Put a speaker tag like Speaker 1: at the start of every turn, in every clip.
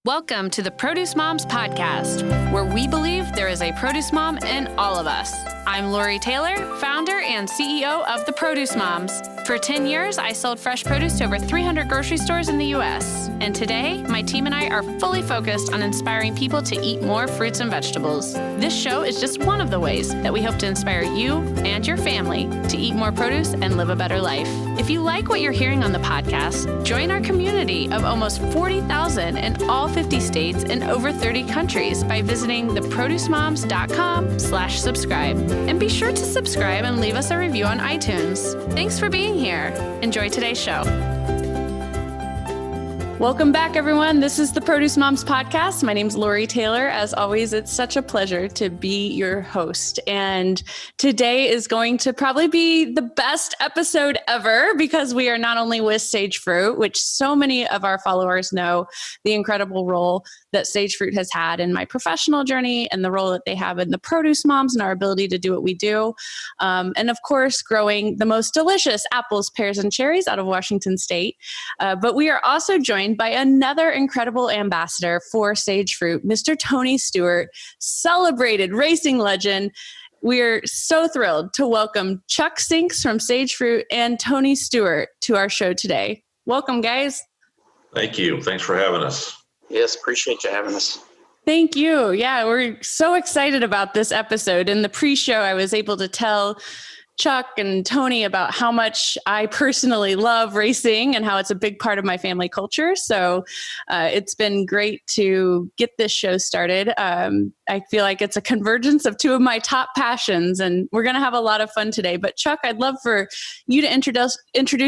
Speaker 1: Welcome to the Produce Moms Podcast, where we believe there is a produce mom in all of us. I'm Lori Taylor, founder and CEO of the Produce Moms. For 10 years, I sold fresh produce to over 300 grocery stores in the U.S. And today, my team and I are fully focused on inspiring people to eat more fruits and vegetables. This show is just one of the ways that we hope to inspire you and your family to eat more produce and live a better life. If you like what you're hearing on the podcast, join our community of almost 40,000 in all 50 states and over 30 countries by visiting theproducemoms.com/subscribe. And be sure to subscribe and leave us a review on iTunes. Thanks for being here. Enjoy today's show. Welcome back, everyone. This is the Produce Moms Podcast. My name's Lori Taylor. As always, it's such a pleasure to be your host. And today is going to probably be the best episode ever because we are not only with Sage Fruit, which so many of our followers know the incredible role that Sage Fruit has had in my professional journey and the role that they have in the Produce Moms and our ability to do what we do. And of course, growing the most delicious apples, pears, and cherries out of Washington State. But we are also joined by another incredible ambassador for Sage Fruit, Mr. Tony Stewart, celebrated racing legend. We're so thrilled to welcome Chuck Sinks from Sage Fruit and Tony Stewart to our show today. Welcome, guys.
Speaker 2: Thank you. Thanks for having us.
Speaker 3: Yes, appreciate you having us.
Speaker 1: Thank you. Yeah, we're so excited about this episode. In the pre-show, I was able to tell Chuck and Tony about how much I personally love racing and how it's a big part of my family culture. So it's been great to get this show started. I feel like it's a convergence of two of my top passions, and we're going to have a lot of fun today. But Chuck, I'd love for you to introduce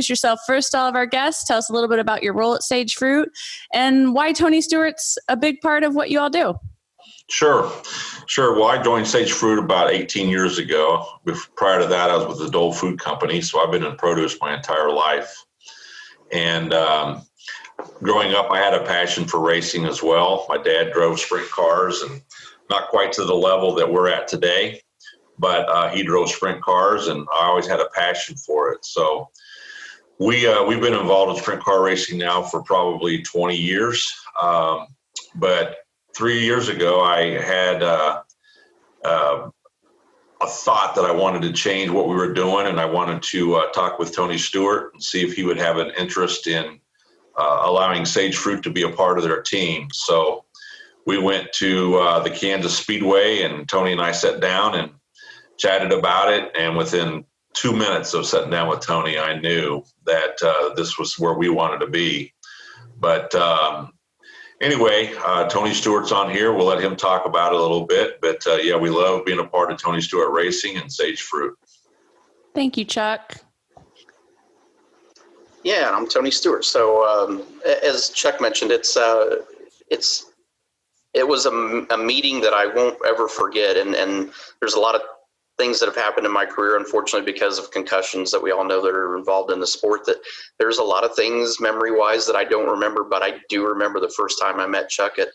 Speaker 1: yourself first to all of our guests. Tell us a little bit about your role at Sage Fruit and why Tony Stewart's a big part of what you all do.
Speaker 2: Sure. Well, I joined Sage Fruit about 18 years ago. Prior to that, I was with the Dole Food Company, so I've been in produce my entire life. And growing up, I had a passion for racing as well. My dad drove sprint cars, and not quite to the level that we're at today, but he drove sprint cars, and I always had a passion for it. So we've been involved in sprint car racing now for probably 20 years. But 3 years ago, I had a thought that I wanted to change what we were doing, and I wanted to talk with Tony Stewart and see if he would have an interest in allowing Sage Fruit to be a part of their team. So we went to the Kansas Speedway, and Tony and I sat down and chatted about it. And within 2 minutes of sitting down with Tony, I knew that this was where we wanted to be. But anyway, Tony Stewart's on here. We'll let him talk about it a little bit. But yeah, we love being a part of Tony Stewart Racing and Sage Fruit.
Speaker 1: Thank you, Chuck.
Speaker 3: Yeah, I'm Tony Stewart. So as Chuck mentioned, it was a meeting that I won't ever forget. And there's a lot of things that have happened in my career, unfortunately, because of concussions that we all know that are involved in the sport, that there's a lot of things memory-wise that I don't remember, but I do remember the first time I met Chuck at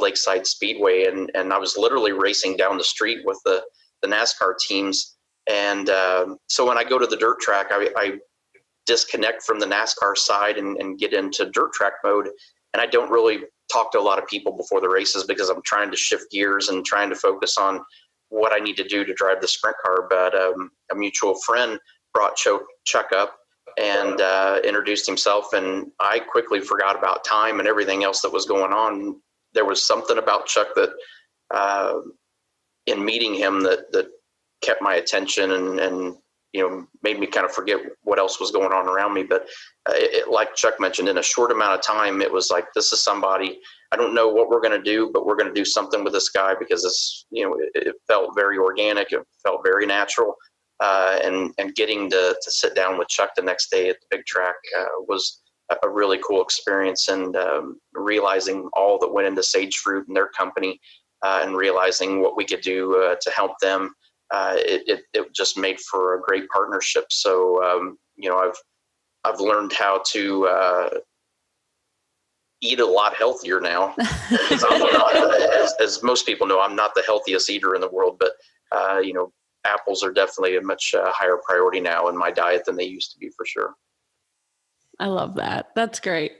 Speaker 3: Lakeside Speedway, and I was literally racing down the street with the NASCAR teams. And so when I go to the dirt track, I disconnect from the NASCAR side and get into dirt track mode, and I don't really talk to a lot of people before the races because I'm trying to shift gears and trying to focus on what I need to do to drive the sprint car. But a mutual friend brought Chuck up and introduced himself, and I quickly forgot about time and everything else that was going on. There was something about Chuck that in meeting him that kept my attention and made me kind of forget what else was going on around me. But like Chuck mentioned, in a short amount of time, it was like, this is somebody, I don't know what we're going to do, but we're going to do something with this guy, because it's, it felt very organic. It felt very natural. And getting to sit down with Chuck the next day at the big track was a really cool experience. And realizing all that went into Sage Fruit and their company and realizing what we could do to help them. It just made for a great partnership. So, I've learned how to eat a lot healthier now. As most people know, I'm not the healthiest eater in the world, but, apples are definitely a much higher priority now in my diet than they used to be, for sure.
Speaker 1: I love that. That's great.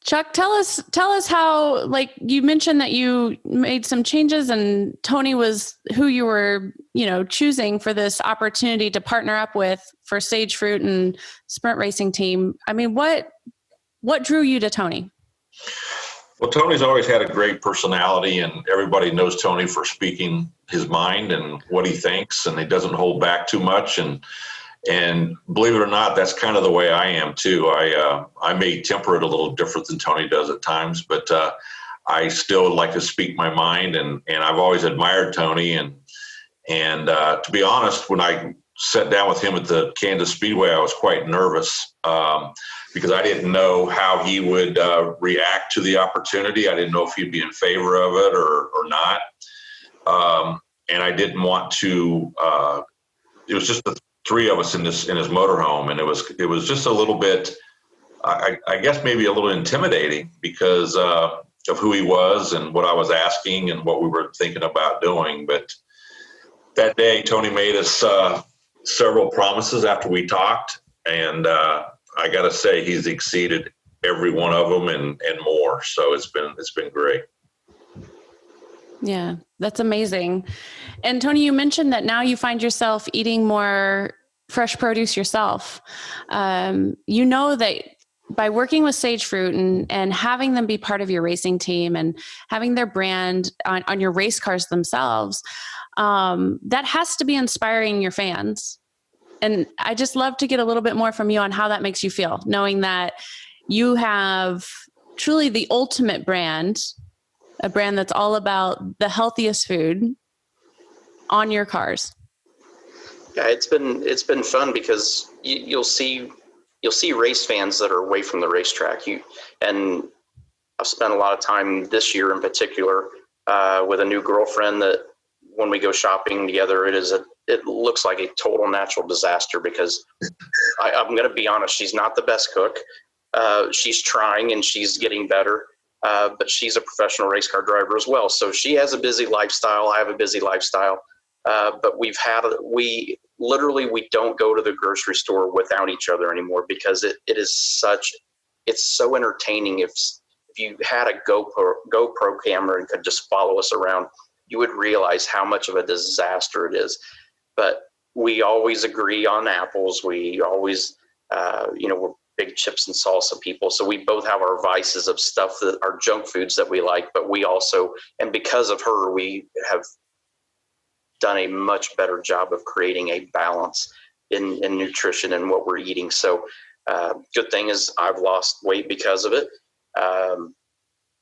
Speaker 1: Chuck, tell us how, like you mentioned that you made some changes and Tony was who you were, choosing for this opportunity to partner up with for Sage Fruit and Sprint Racing Team. I mean, what drew you to Tony?
Speaker 2: Well, Tony's always had a great personality, and everybody knows Tony for speaking his mind and what he thinks, and he doesn't hold back too much. And believe it or not, that's kind of the way I am too. I may temper it a little different than Tony does at times, but I still like to speak my mind, and I've always admired Tony. And to be honest, when I sat down with him at the Kansas Speedway, I was quite nervous because I didn't know how he would react to the opportunity. I didn't know if he'd be in favor of it or not. And I didn't want to. It was just the three of us in his motorhome, and it was just a little bit, I guess maybe a little intimidating because of who he was and what I was asking and what we were thinking about doing. But that day, Tony made us several promises after we talked, and I got to say he's exceeded every one of them and more. So it's been great.
Speaker 1: Yeah, that's amazing. And Tony, you mentioned that now you find yourself eating more fresh produce yourself. You know that by working with Sage Fruit and having them be part of your racing team and having their brand on your race cars themselves, that has to be inspiring your fans. And I just love to get a little bit more from you on how that makes you feel, knowing that you have truly the ultimate brand, a brand that's all about the healthiest food on your cars.
Speaker 3: Yeah, it's been fun because you'll see race fans that are away from the racetrack. And I've spent a lot of time this year in particular with a new girlfriend that when we go shopping together, it looks like a total natural disaster because I'm going to be honest, she's not the best cook. She's trying and she's getting better. But she's a professional race car driver as well. So she has a busy lifestyle. I have a busy lifestyle. But we don't go to the grocery store without each other anymore because it's so entertaining. If you had a GoPro camera and could just follow us around, you would realize how much of a disaster it is. But we always agree on apples. We always, we're big chips and salsa people. So we both have our vices of stuff that are junk foods that we like, but we also, and because of her, we have done a much better job of creating a balance in nutrition and what we're eating. So good thing is I've lost weight because of it.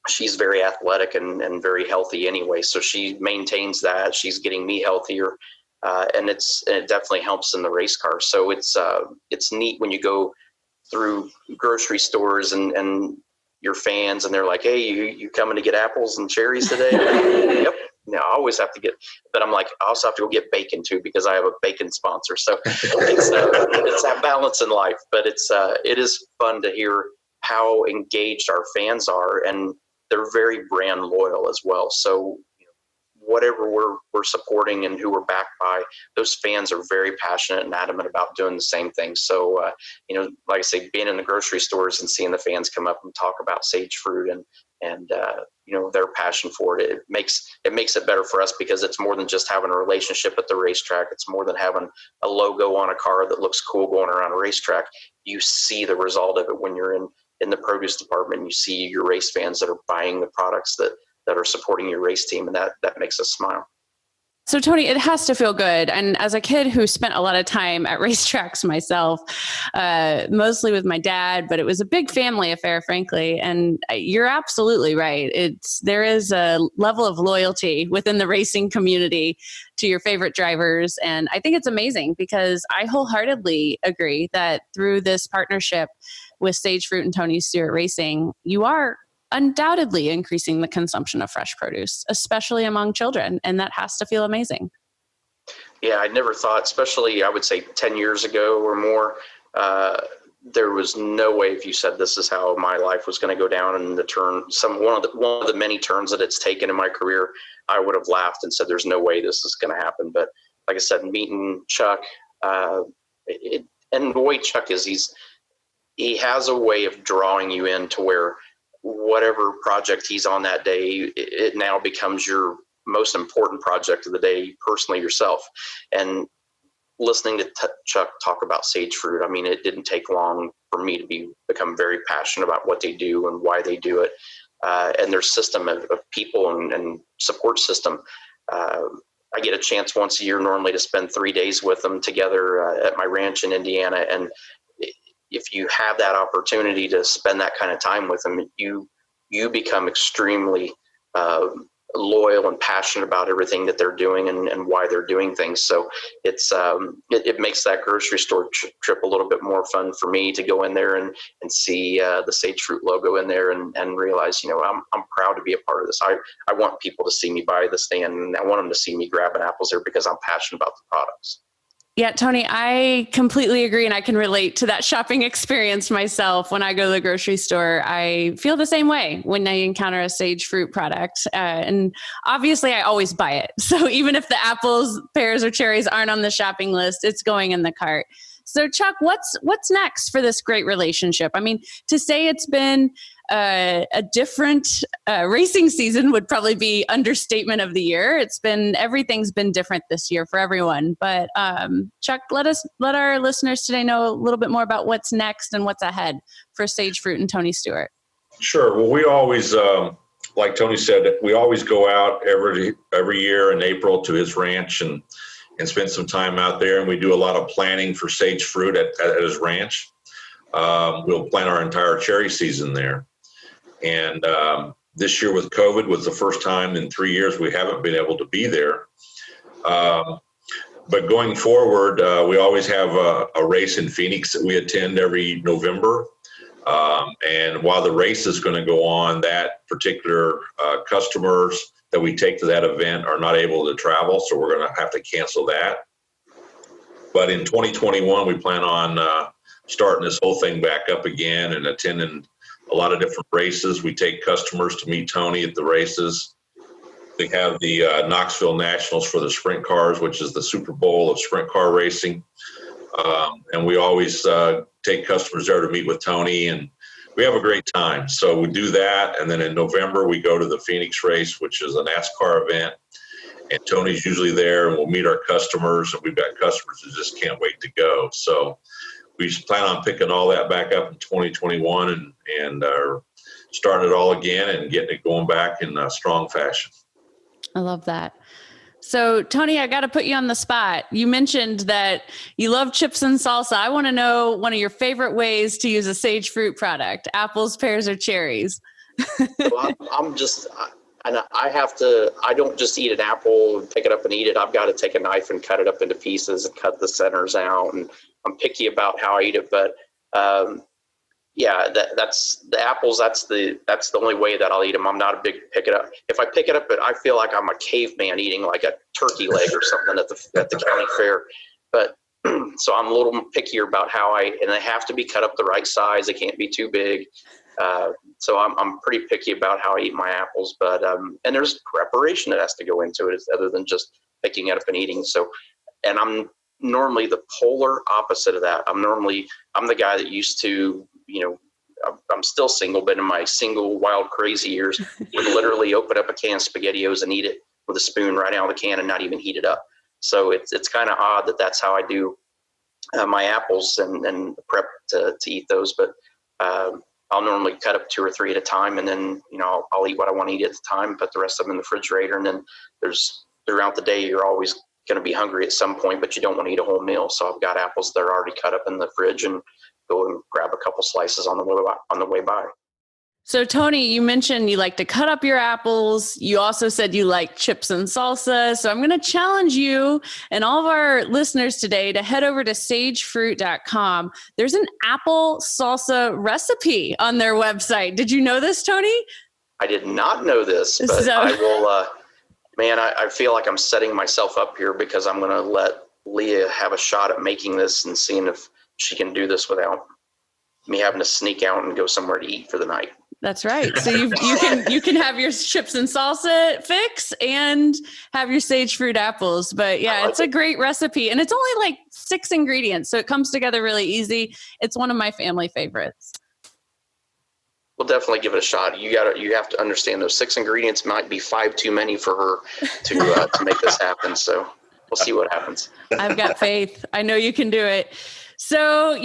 Speaker 3: She's very athletic and very healthy anyway. So she maintains that. She's getting me healthier. And it definitely helps in the race car. So it's neat when you go through grocery stores and your fans and they're like, hey, you coming to get apples and cherries today? Like, yep. No, I always have to get, but I'm like, I also have to go get bacon too because I have a bacon sponsor. So it's that balance in life. But it is fun to hear how engaged our fans are, and they're very brand loyal as well. So whatever we're supporting and who we're backed by, those fans are very passionate and adamant about doing the same thing. So, like I say, being in the grocery stores and seeing the fans come up and talk about Sage Fruit and their passion for it, it makes it better for us because it's more than just having a relationship at the racetrack. It's more than having a logo on a car that looks cool going around a racetrack. You see the result of it when you're in the produce department. You see your race fans that are buying the products that are supporting your race team, and that makes us smile.
Speaker 1: So Tony, it has to feel good. And as a kid who spent a lot of time at racetracks myself, mostly with my dad, but it was a big family affair, frankly. And you're absolutely right. There is a level of loyalty within the racing community to your favorite drivers. And I think it's amazing because I wholeheartedly agree that through this partnership with Sage Fruit and Tony Stewart Racing, you are undoubtedly increasing the consumption of fresh produce, especially among children. And that has to feel amazing.
Speaker 3: Yeah, I never thought, especially I would say 10 years ago or more, there was no way if you said this is how my life was going to go down and one of the many turns that it's taken in my career, I would have laughed and said, there's no way this is going to happen. But like I said, meeting Chuck, and the way Chuck is, he has a way of drawing you in to where whatever project he's on that day, it now becomes your most important project of the day, personally yourself. And listening to Chuck talk about sage fruit, I mean, it didn't take long for me to become very passionate about what they do and why they do it, and their system of people and support system. I get a chance once a year normally to spend 3 days with them together at my ranch in Indiana. And if you have that opportunity to spend that kind of time with them, you become extremely loyal and passionate about everything that they're doing and why they're doing things. So it makes that grocery store trip a little bit more fun for me to go in there and see the Sage Fruit logo in there and realize, I'm proud to be a part of this. I want people to see me by the stand, and I want them to see me grabbing apples there because I'm passionate about the products.
Speaker 1: Yeah, Tony, I completely agree. And I can relate to that shopping experience myself. When I go to the grocery store, I feel the same way when I encounter a sage fruit product. And obviously I always buy it. So even if the apples, pears, or cherries aren't on the shopping list, it's going in the cart. So Chuck, what's next for this great relationship? I mean, to say it's been a different racing season would probably be understatement of the year. Everything's been different this year for everyone. But Chuck, let our listeners today know a little bit more about what's next and what's ahead for Sage Fruit and Tony Stewart.
Speaker 2: Sure. Well, we always, like Tony said, we always go out every year in April to his ranch and spend some time out there. And we do a lot of planning for Sage Fruit at his ranch. We'll plan our entire cherry season there. And this year with COVID was the first time in 3 years we haven't been able to be there. But going forward, we always have a race in Phoenix that we attend every November. And while the race is going to go on, that particular customers that we take to that event are not able to travel, so we're going to have to cancel that. But in 2021, we plan on starting this whole thing back up again and attending a lot of different races. We take customers to meet Tony at the races. We have the Knoxville Nationals for the sprint cars, which is the Super Bowl of sprint car racing. And we always take customers there to meet with Tony, and we have a great time. So we do that. And then in November, we go to the Phoenix race, which is a NASCAR event. And Tony's usually there, and we'll meet our customers. And we've got customers who just can't wait to go. So we plan on picking all that back up in 2021 and starting it all again and getting it going back in a strong fashion.
Speaker 1: I love that. So Tony, I got to put you on the spot. You mentioned that you love chips and salsa. I want to know one of your favorite ways to use a sage fruit product: apples, pears, or cherries.
Speaker 3: Well, I don't just eat an apple and pick it up and eat it. I've got to take a knife and cut it up into pieces and cut the centers out. And I'm picky about how I eat it, but yeah, that's the apples. That's the only way that I'll eat them. I'm not a big pick it up. If I pick it up, I feel like I'm a caveman eating like a turkey leg or something at the county fair. But so I'm a little pickier about and they have to be cut up the right size. They can't be too big. So I'm pretty picky about how I eat my apples. But and there's preparation that has to go into it other than just picking it up and eating. So, and I'm normally the polar opposite of that. I'm the guy that used to, I'm still single, but in my single wild crazy years, would literally open up a can of SpaghettiOs and eat it with a spoon right out of the can and not even heat it up. So it's kind of odd that that's how I do my apples and prep to eat those. But I'll normally cut up 2 or 3 at a time, and then I'll eat what I want to eat at the time, put the rest of them in the refrigerator, and then throughout the day you're always going to be hungry at some point, but you don't want to eat a whole meal. So I've got apples that are already cut up in the fridge and go and grab a couple slices on the way by.
Speaker 1: So Tony, you mentioned you like to cut up your apples. You also said you like chips and salsa. So I'm going to challenge you and all of our listeners today to head over to sagefruit.com. There's an apple salsa recipe on their website. Did you know this, Tony?
Speaker 3: I did not know this, but I will, I feel like I'm setting myself up here because I'm going to let Leah have a shot at making this and seeing if she can do this without me having to sneak out and go somewhere to eat for the night.
Speaker 1: That's right. So you can have your chips and salsa fix and have your sage fruit apples. But yeah, it's a great recipe, and it's only like 6 ingredients, so it comes together really easy. It's one of my family favorites.
Speaker 3: we'll definitely give it a shot. You have to understand those 6 ingredients might be 5 too many for her to make this happen. So we'll see what happens.
Speaker 1: I've got faith. I know you can do it. So,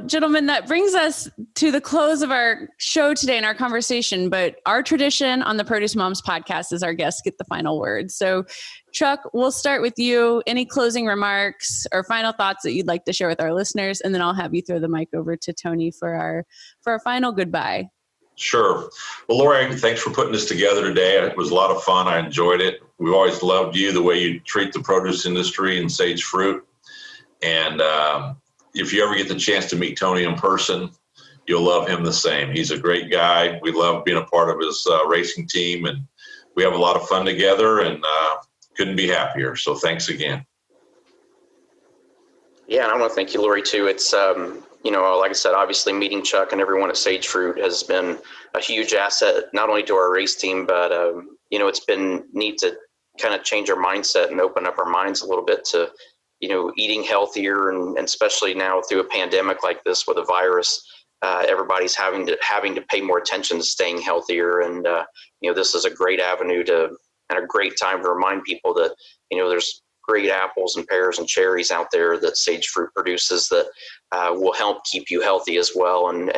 Speaker 1: gentlemen, that brings us to the close of our show today and our conversation. But our tradition on the Produce Moms podcast is our guests get the final word. So, Chuck, we'll start with you. Any closing remarks or final thoughts that you'd like to share with our listeners? And then I'll have you throw the mic over to Tony for our final goodbye.
Speaker 2: Sure. Well, Lori, thanks for putting this together today. It was a lot of fun. I enjoyed it. We've always loved you, the way you treat the produce industry and Sage Fruit. And if you ever get the chance to meet Tony in person, you'll love him the same. He's a great guy. We love being a part of his racing team, and we have a lot of fun together, and couldn't be happier. So thanks again.
Speaker 3: Yeah, and I want to thank you, Lori, too. It's, like I said, obviously meeting Chuck and everyone at Sage Fruit has been a huge asset, not only to our race team, but, it's been neat to kind of change our mindset and open up our minds a little bit to, eating healthier, and especially now through a pandemic like this with a virus, everybody's having to pay more attention to staying healthier. And, this is a great avenue and a great time to remind people that, there's great apples and pears and cherries out there that Sage Fruit produces that will help keep you healthy as well. And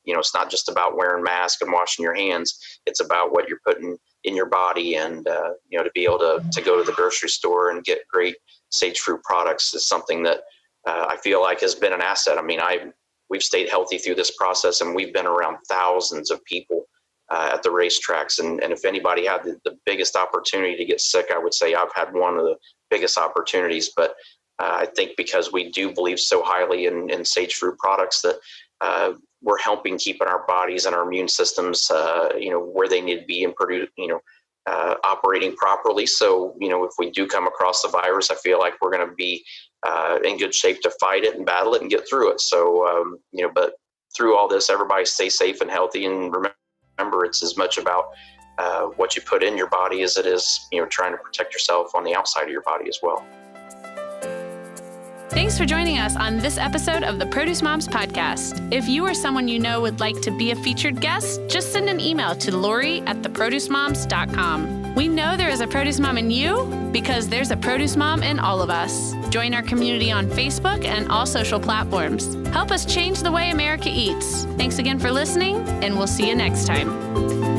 Speaker 3: it's not just about wearing masks and washing your hands. It's about what you're putting in your body. And, to be able to go to the grocery store and get great Sage Fruit products is something that I feel like has been an asset. I mean, we've stayed healthy through this process, and we've been around thousands of people at the racetracks. And if anybody had the biggest opportunity to get sick, I would say I've had one of the biggest opportunities. But I think because we do believe so highly in Sage Fruit products that we're helping keeping our bodies and our immune systems, where they need to be and produce, operating properly. So, if we do come across the virus, I feel like we're going to be in good shape to fight it and battle it and get through it. So, but through all this, everybody stay safe and healthy, and remember, it's as much about what you put in your body as it is, trying to protect yourself on the outside of your body as well.
Speaker 1: Thanks for joining us on this episode of the Produce Moms podcast. If you or someone you know would like to be a featured guest, just send an email to lori@theproducemoms.com. We know there is a produce mom in you because there's a produce mom in all of us. Join our community on Facebook and all social platforms. Help us change the way America eats. Thanks again for listening, and we'll see you next time.